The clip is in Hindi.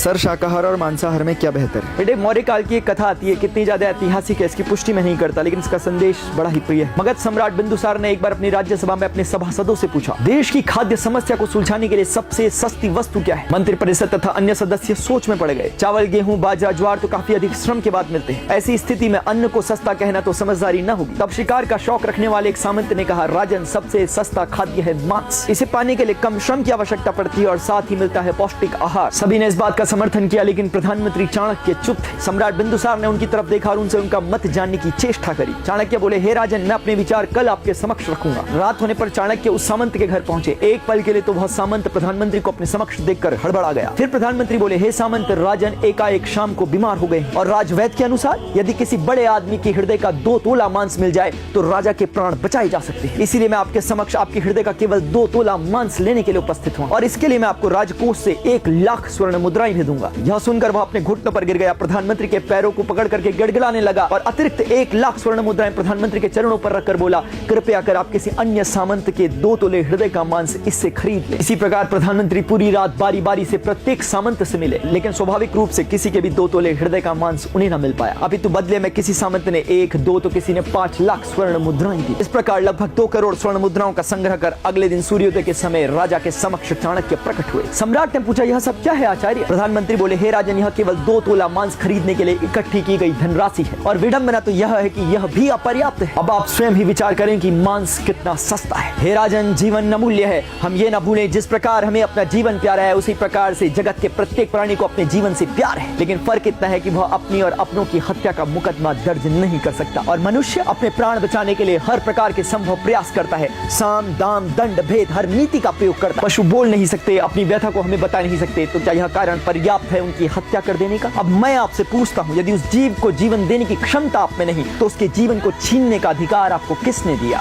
सर शाकाहार और मांसाहार में क्या बेहतर है? बेटे मौर्य काल की एक कथा आती है, कितनी ज्यादा ऐतिहासिक है इसकी पुष्टि मैं नहीं करता, लेकिन इसका संदेश बड़ा ही प्रिय है। मगध सम्राट बिंदुसार ने एक बार अपनी राज्यसभा में अपने सभासदों से पूछा, देश की खाद्य समस्या को सुलझाने के लिए सबसे सस्ती वस्तु क्या है? मंत्रिपरिषद तथा अन्य सदस्य सोच में पड़ गए। चावल, गेहूं, बाजरा, ज्वार तो काफी अधिक श्रम के बाद मिलते हैं। ऐसी स्थिति में अन्न को सस्ता कहना तो समझदारी न होगी। तब शिकार का शौक रखने वाले एक सामंत ने कहा, राजन, सबसे सस्ता खाद्य है मांस। इसे पाने के लिए कम श्रम की आवश्यकता पड़ती है और साथ ही मिलता है पौष्टिक आहार। सभी ने इस बात का समर्थन किया, लेकिन प्रधानमंत्री चाणक्य चुप थे। सम्राट बिंदुसार ने उनकी तरफ देखा और उनसे उनका मत जानने की चेष्टा करी। चाणक्य बोले, हे राजन, मैं अपने विचार कल आपके समक्ष रखूंगा। रात होने पर चाणक्य उस सामंत के घर पहुंचे। एक पल के लिए तो वह सामंत प्रधानमंत्री को अपने समक्ष देखकर हड़बड़ा गया। फिर प्रधानमंत्री बोले, हे सामंत, राजन एकाएक शाम को बीमार हो गए और राजवैद्य के अनुसार यदि किसी बड़े आदमी के हृदय का 2 तोला मांस मिल जाए तो राजा के प्राण बचाए जा सकते हैं। इसीलिए मैं आपके समक्ष आपके हृदय का केवल 2 तोला मांस लेने के लिए उपस्थित हूं और इसके लिए मैं आपको राजकोष से 1 लाख स्वर्ण मुद्राएं भी दूंगा। यह सुनकर वह अपने घुटनों पर गिर गया, प्रधानमंत्री के पैरों को पकड़ करके गिड़गिड़ाने लगा और अतिरिक्त 1 लाख स्वर्ण मुद्राएं प्रधानमंत्री के चरणों पर रखकर बोला, कृपया कर आप किसी अन्य सामंत के 2 तोले हृदय का मांस इससे खरीद ले। इसी प्रकार प्रधानमंत्री पूरी रात बारी बारी से प्रत्येक सामंत से मिले, लेकिन स्वाभाविक रूप से किसी के भी 2 तोले हृदय का मांस उन्हें न मिल पाया। अपितु बदले में किसी सामंत ने 1, 2 तो किसी ने 5 लाख स्वर्ण मुद्राएं दी। इस प्रकार लगभग 2 करोड़ स्वर्ण मुद्राओं का संग्रह कर अगले दिन सूर्योदय के समय राजा के समक्ष चाणक्य प्रकट हुए। सम्राट ने पूछा, यह सब क्या है आचार्य? प्रधानमंत्री बोले, हे राजन, यह केवल 2 तोला मांस खरीदने के लिए इकट्ठी की गई धनराशि है और विडंबना तो यह है कि यह भी अपर्याप्त है। अब आप स्वयं ही विचार करें कि मांस कितना सस्ता है। हे राजन, जीवन अमूल्य है। हम ये न भूलें, जिस प्रकार हमें अपना जीवन प्यारा है उसी प्रकार से जगत के प्रत्येक प्राणी को अपने जीवन से प्यार है। लेकिन फर्क इतना है कि वह अपनी और अपनों की हत्या का मुकदमा दर्ज नहीं कर सकता और मनुष्य अपने प्राण बचाने के लिए हर प्रकार के संभव प्रयास करता है। साम, दाम, दंड, भेद, हर नीति का प्रयोग करता है। पशु बोल नहीं सकते, अपनी व्यथा को हमें बता नहीं सकते, तो क्या यह कारण पर्याप्त है उनकी हत्या कर देने का? अब मैं आपसे पूछता हूँ, यदि उस जीव को जीवन देने की क्षमता आप में नहीं तो उसके जीवन को छीनने का अधिकार आपको किसने दिया?